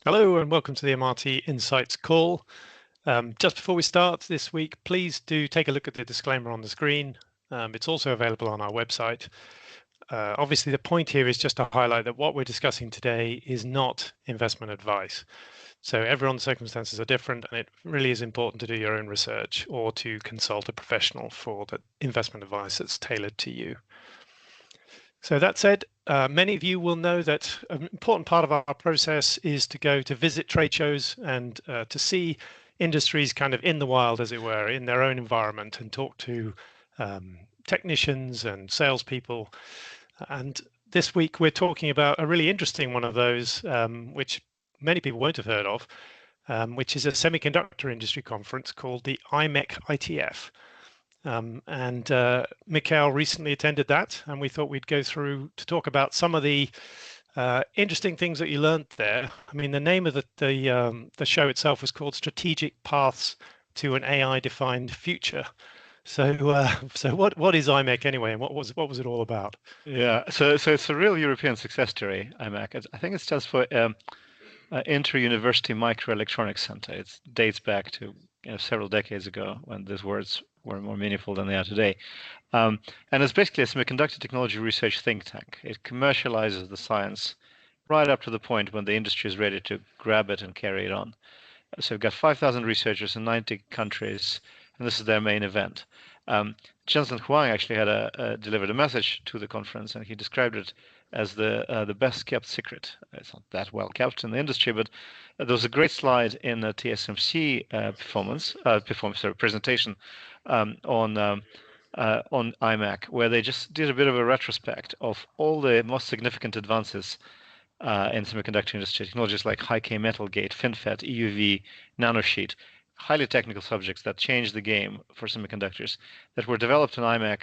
Hello and welcome to the Amati Insights call. Just before we start this week, please do take a look at the disclaimer on the screen. It's also available on our website. Obviously, the point here is just to highlight that what we're discussing today is not investment advice. So everyone's circumstances are different, and it really is important to do your own research or to consult a professional for the investment advice that's tailored to you. So that said, many of you will know that an important part of our process is to go to visit trade shows and to see industries kind of in the wild, as it were, in their own environment, and talk to technicians and salespeople. And this week we're talking about a really interesting one of those, which many people won't have heard of, which is a semiconductor industry conference called the Imec ITF. Mikhail recently attended that, and we thought we'd go through to talk about some of the interesting things that you learned there. I mean, the name of the show itself was called Strategic Paths to an AI-Defined Future. So what is Imec anyway, and what was it all about? Yeah, so it's a real European success story, Imec. I think it stands for Inter-University Microelectronics Center. It dates back to several decades ago when these words were more meaningful than they are today. And it's basically a semiconductor technology research think tank. It commercializes the science right up to the point when the industry is ready to grab it and carry it on. So we've got 5,000 researchers in 90 countries, and this is their main event. Jensen Huang actually had delivered a message to the conference, and he described it as the best kept secret. It's not that well kept in the industry, but there was a great slide in the TSMC presentation on Imec, where they just did a bit of a retrospect of all the most significant advances in semiconductor industry technologies like high-K metal gate, FinFET, EUV, nanosheet, highly technical subjects that changed the game for semiconductors that were developed in Imec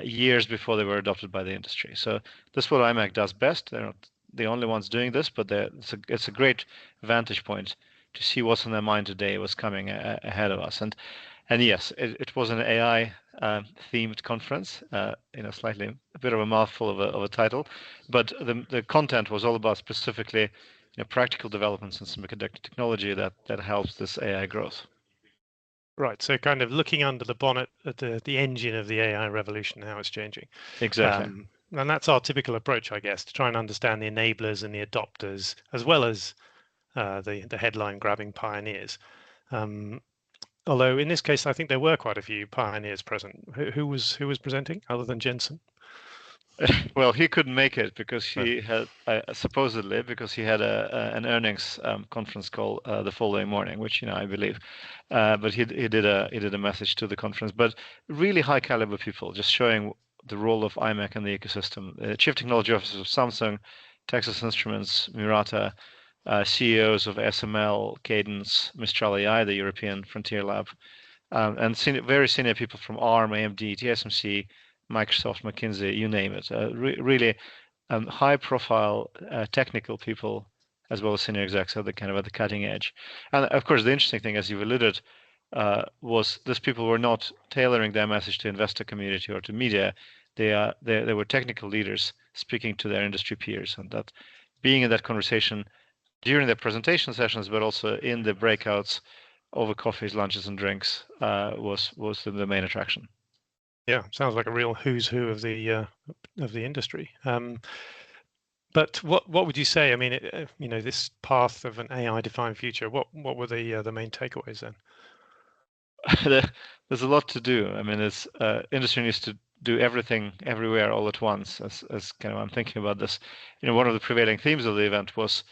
years before they were adopted by the industry. So this is what Imec does best. They're not the only ones doing this, but it's a great vantage point to see what's on their mind today, what's coming ahead of us. And yes, it was an AI themed conference, slightly a bit of a mouthful of a title, but the content was all about specifically practical developments in semiconductor technology that helps this AI growth. Right, so kind of looking under the bonnet at the engine of the AI revolution, how it's changing. Exactly. And that's our typical approach, I guess, to try and understand the enablers and the adopters, as well as the headline-grabbing pioneers. Although in this case, I think there were quite a few pioneers present. Who was presenting other than Jensen? Well, he couldn't make it because he had supposedly because he had an earnings conference call the following morning, which I believe. But he did a message to the conference. But really high caliber people, just showing the role of Imec in the ecosystem. Chief Technology Officers of Samsung, Texas Instruments, Murata, CEOs of SML, Cadence, Mistral AI, the European Frontier Lab, and very senior people from ARM, AMD, TSMC, Microsoft, McKinsey, you name it. Really high-profile technical people, as well as senior execs, at the cutting edge. And of course, the interesting thing, as you've alluded, was these people were not tailoring their message to investor community or to media. They were technical leaders speaking to their industry peers, and that being in that conversation during the presentation sessions, but also in the breakouts over coffees, lunches, and drinks was the main attraction. Yeah, sounds like a real who's who of the industry. But what would you say? I mean, this path of an AI-defined future. What were the main takeaways then? There's a lot to do. I mean, it's industry needs to do everything everywhere all at once. As kind of I'm thinking about this, one of the prevailing themes of the event was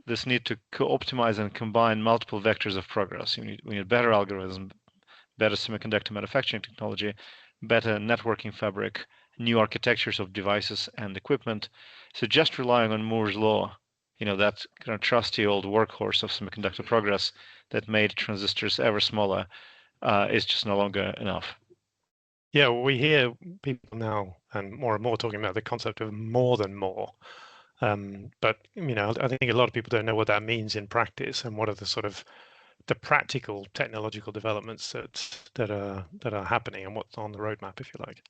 this need to optimize and combine multiple vectors of progress. We need better algorithms, better semiconductor manufacturing technology, better networking fabric, new architectures of devices and equipment. So just relying on Moore's law, that kind of trusty old workhorse of semiconductor progress that made transistors ever smaller, is just no longer enough. Yeah, well, we hear people now and more talking about the concept of more than more. But I think a lot of people don't know what that means in practice and what are the sort of the practical technological developments that are happening and what's on the roadmap, if you like.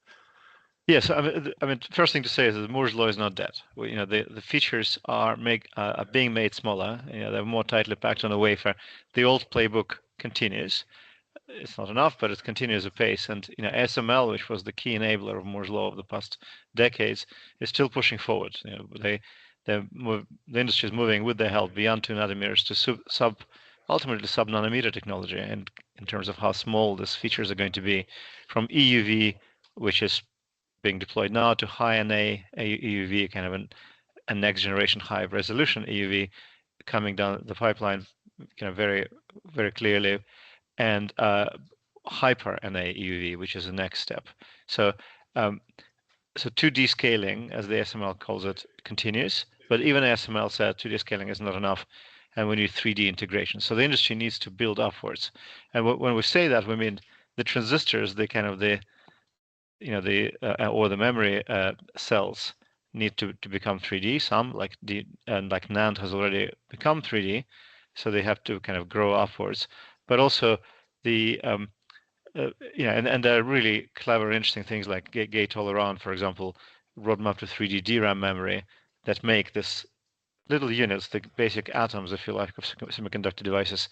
Yes, I mean, first thing to say is that Moore's law is not dead. The features are being made smaller. They're more tightly packed on the wafer. The old playbook continues. It's not enough, but it continues apace. And SML, which was the key enabler of Moore's law of the past decades, is still pushing forward. The industry is moving with their help beyond 2 nanometers to ultimately sub-nanometer technology, and in terms of how small these features are going to be, from EUV, which is being deployed now, to high NA EUV, kind of a next generation high resolution EUV coming down the pipeline, very, very clearly, and hyper NA EUV, which is the next step. So 2D scaling, as the SML calls it, continues, but even SML said 2D scaling is not enough, and we need 3D integration. So the industry needs to build upwards. And when we say that, we mean the transistors, or the memory cells need to become 3D. Some like NAND has already become 3D, so they have to kind of grow upwards. But also the and there are really clever, interesting things like gate-all-around, for example, roadmap to 3D DRAM memory that make this little units, the basic atoms, if you like, of semiconductor devices,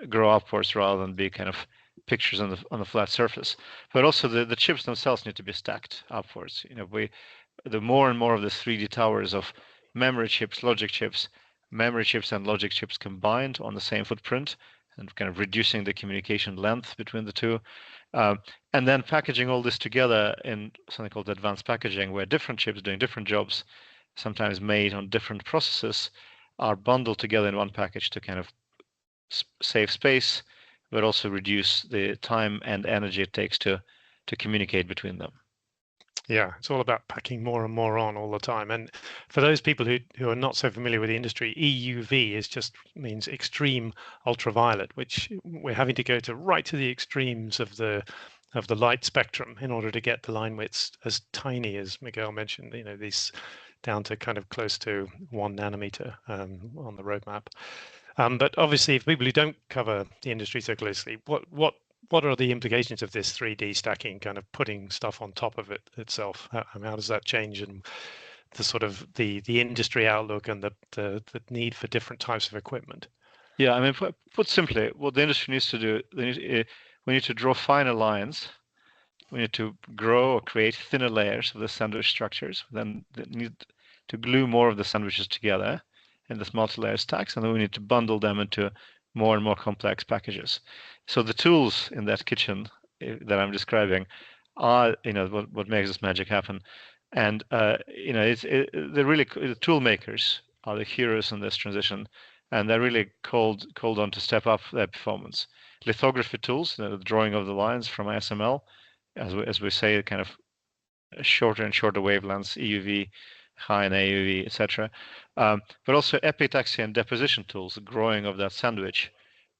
grow upwards rather than be kind of pictures on the flat surface. But also the chips themselves need to be stacked upwards. The more and more of the 3D towers of memory chips, memory chips and logic chips combined on the same footprint, and kind of reducing the communication length between the two. And then packaging all this together in something called advanced packaging, where different chips doing different jobs, sometimes made on different processes, are bundled together in one package to kind of save space, but also reduce the time and energy it takes to communicate between them. Yeah, it's all about packing more and more on all the time. And for those people who are not so familiar with the industry, EUV means extreme ultraviolet, which we're having to go to right to the extremes of the light spectrum in order to get the line widths as tiny as Mikhail mentioned. These down to kind of close to 1 nanometer on the roadmap. But obviously, for people who don't cover the industry so closely, what are the implications of this 3D stacking, kind of putting stuff on top of it itself? How does that change and the sort of the industry outlook and the need for different types of equipment? Yeah, I mean, put simply, what the industry needs to do, we need to draw finer lines. We need to grow or create thinner layers of the sandwich structures. Then they need to glue more of the sandwiches together in this multi-layer stacks, and then we need to bundle them into more and more complex packages. So the tools in that kitchen that I'm describing are, what makes this magic happen. And the tool makers are the heroes in this transition, and they're really called on to step up their performance. Lithography tools, the drawing of the lines from SML, as we say, kind of shorter and shorter wavelengths, EUV, high and AUV, etc. But also epitaxy and deposition tools, the growing of that sandwich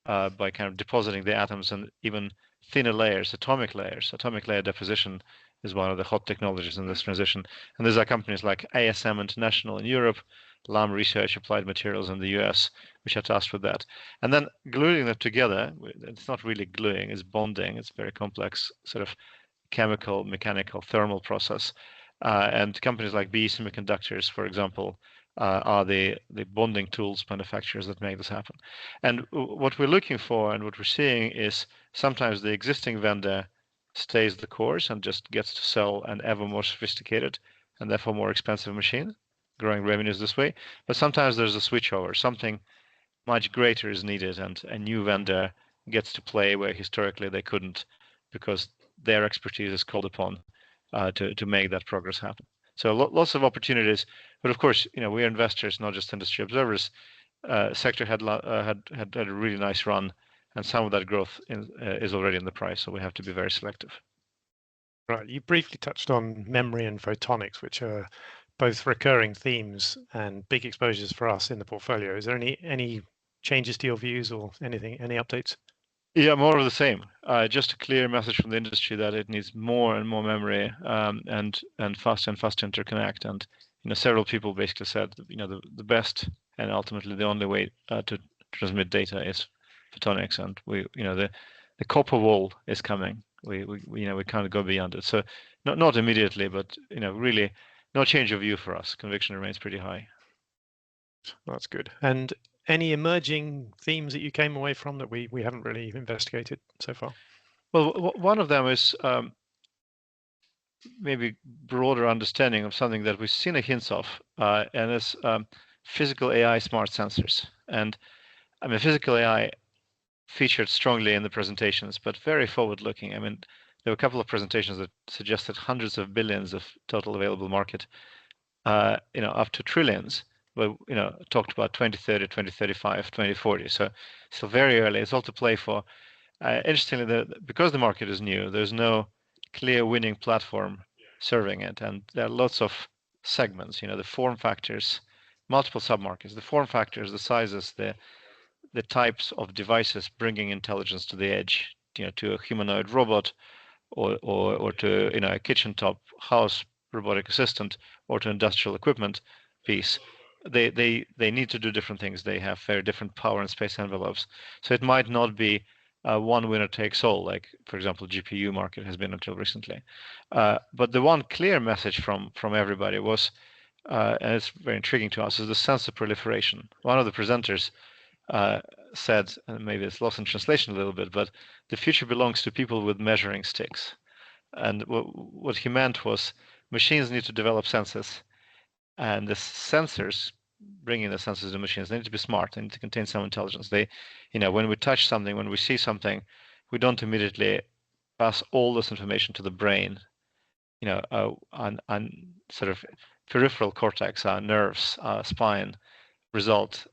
by kind of depositing the atoms and even thinner layers, atomic layers. Atomic layer deposition is one of the hot technologies in this transition. And these are companies like ASM International in Europe, Lam Research Applied Materials in the US, which are tasked with that. And then gluing them together, it's not really gluing, it's bonding. It's a very complex sort of chemical, mechanical, thermal process. And companies like BE Semiconductors, for example, are the bonding tools manufacturers that make this happen. And what we're looking for and what we're seeing is sometimes the existing vendor stays the course and just gets to sell an ever more sophisticated and therefore more expensive machine, growing revenues this way. But sometimes there's a switchover, something much greater is needed, and a new vendor gets to play where historically they couldn't, because their expertise is called upon to make that progress happen. So lots of opportunities, but of course, we're investors, not just industry observers. Sector had a really nice run, and some of that growth is already in the price. So we have to be very selective. Right. You briefly touched on memory and photonics, which are both recurring themes and big exposures for us in the portfolio. Is there any changes to your views or any updates? Yeah, more of the same. Just a clear message from the industry that it needs more and more memory and faster interconnect. And several people basically said the best and ultimately the only way to transmit data is photonics. And the copper wall is coming. We can't go beyond it. So not immediately, but really no change of view for us. Conviction remains pretty high. That's good. And any emerging themes that you came away from that we haven't really investigated so far? Well, one of them is maybe broader understanding of something that we've seen a hints of, and it's physical AI smart sensors. And I mean, physical AI featured strongly in the presentations, but very forward-looking. I mean, there were a couple of presentations that suggested hundreds of billions of total available market, up to trillions. But talked about 2030, 2035, 2040. So still very early. It's all to play for. Interestingly, because the market is new, there's no clear winning platform serving it, and there are lots of segments. The form factors, multiple submarkets, the form factors, the sizes, the types of devices bringing intelligence to the edge, to a humanoid robot, or to a kitchen top house robotic assistant, or to industrial equipment piece. They need to do different things. They have very different power and space envelopes. So it might not be one winner takes all, like for example GPU market has been until recently. But the one clear message from everybody was, and it's very intriguing to us, is the sensor proliferation. One of the presenters said, and maybe it's lost in translation a little bit, but the future belongs to people with measuring sticks. And what he meant was machines need to develop sensors, and the sensors, bringing the sensors to machines, they need to be smart. They need to contain some intelligence. When we touch something, when we see something, we don't immediately pass all this information to the brain. On sort of peripheral cortex, our nerves, our spine, result,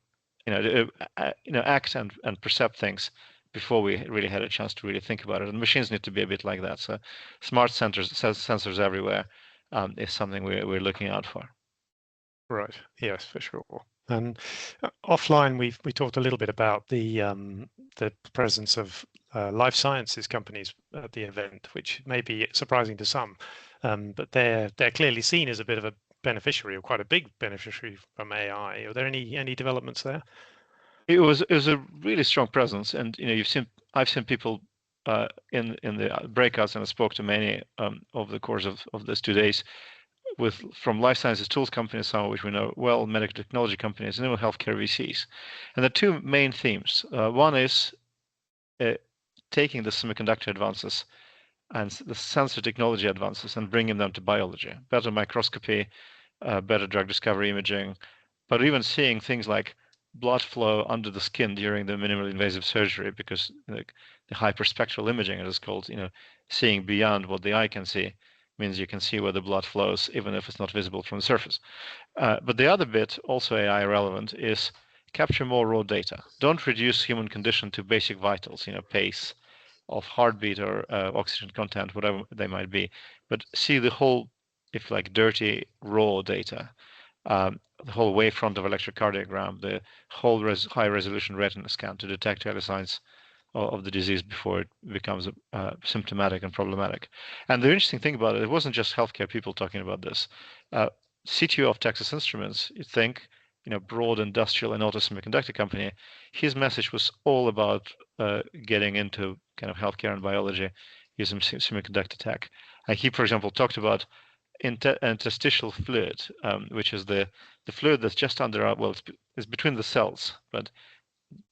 act and perceive things before we really had a chance to really think about it. And machines need to be a bit like that. So smart sensors everywhere is something we're looking out for. Right. Yes, for sure. And offline, we talked a little bit about the presence of life sciences companies at the event, which may be surprising to some, but they're clearly seen as a bit of a beneficiary, or quite a big beneficiary from AI. Are there any developments there? It was a really strong presence, and I've seen people in the breakouts, and I spoke to many over the course of these 2 days, from life sciences tools companies, some of which we know well, medical technology companies, and even healthcare VCs. And the two main themes. One is taking the semiconductor advances and the sensor technology advances and bringing them to biology, better microscopy, better drug discovery imaging, but even seeing things like blood flow under the skin during the minimally invasive surgery, because the hyperspectral imaging, it is called, seeing beyond what the eye can see, means you can see where the blood flows, even if it's not visible from the surface. But the other bit, also AI relevant, is capture more raw data. Don't reduce human condition to basic vitals, pace of heartbeat or oxygen content, whatever they might be, but see the whole, if like dirty, raw data, the whole wavefront of electrocardiogram, the whole high-resolution retina scan to detect early signs of the disease before it becomes symptomatic and problematic. And the interesting thing about it wasn't just healthcare people talking about this. CTO of Texas Instruments, you think, broad industrial and auto semiconductor company, his message was all about getting into kind of healthcare and biology using semiconductor tech. And he, for example, talked about interstitial fluid, which is the fluid that's just under our, it's between the cells, but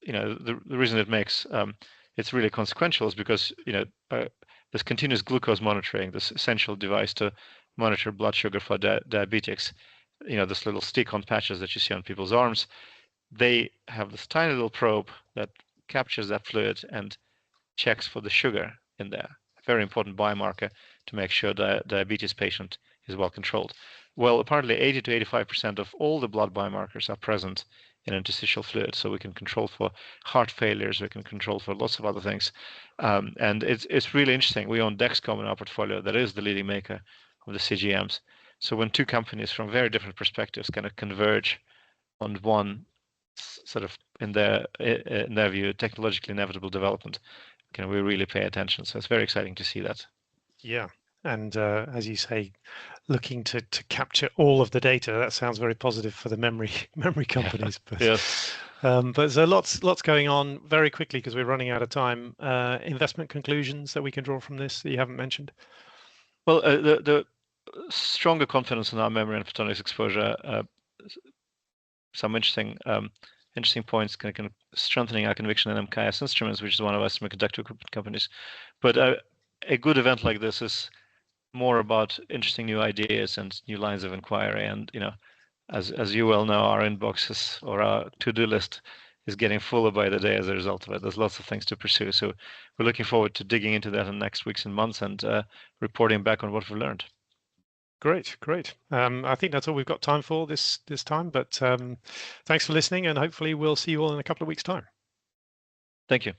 the reason it makes it's really consequential is because this continuous glucose monitoring, this essential device to monitor blood sugar for diabetics, this little stick-on patches that you see on people's arms, they have this tiny little probe that captures that fluid and checks for the sugar in there. A very important biomarker to make sure the diabetes patient is well controlled. Well, apparently 80 to 85% of all the blood biomarkers are present in interstitial fluid, so we can control for heart failures, we can control for lots of other things, and it's really interesting. We own Dexcom in our portfolio, that is the leading maker of the CGMs. So when two companies from very different perspectives kind of converge on one sort of, in their view, technologically inevitable development, can we really pay attention? So it's very exciting to see that. Yeah, and as you say, looking to capture all of the data, that sounds very positive for the memory companies. But yes. But there's lots going on. Very quickly, because we're running out of time. Investment conclusions that we can draw from this that you haven't mentioned. Well, the stronger confidence in our memory and photonics exposure, some interesting points, kind of strengthening our conviction in MKS Instruments, which is one of our semiconductor equipment companies. But a good event like this is more about interesting new ideas and new lines of inquiry. And as you well know, our inboxes or our to-do list is getting fuller by the day as a result of it. There's lots of things to pursue. So we're looking forward to digging into that in the next weeks and months and reporting back on what we've learned. Great. I think that's all we've got time for this time, but thanks for listening, and hopefully we'll see you all in a couple of weeks' time. Thank you.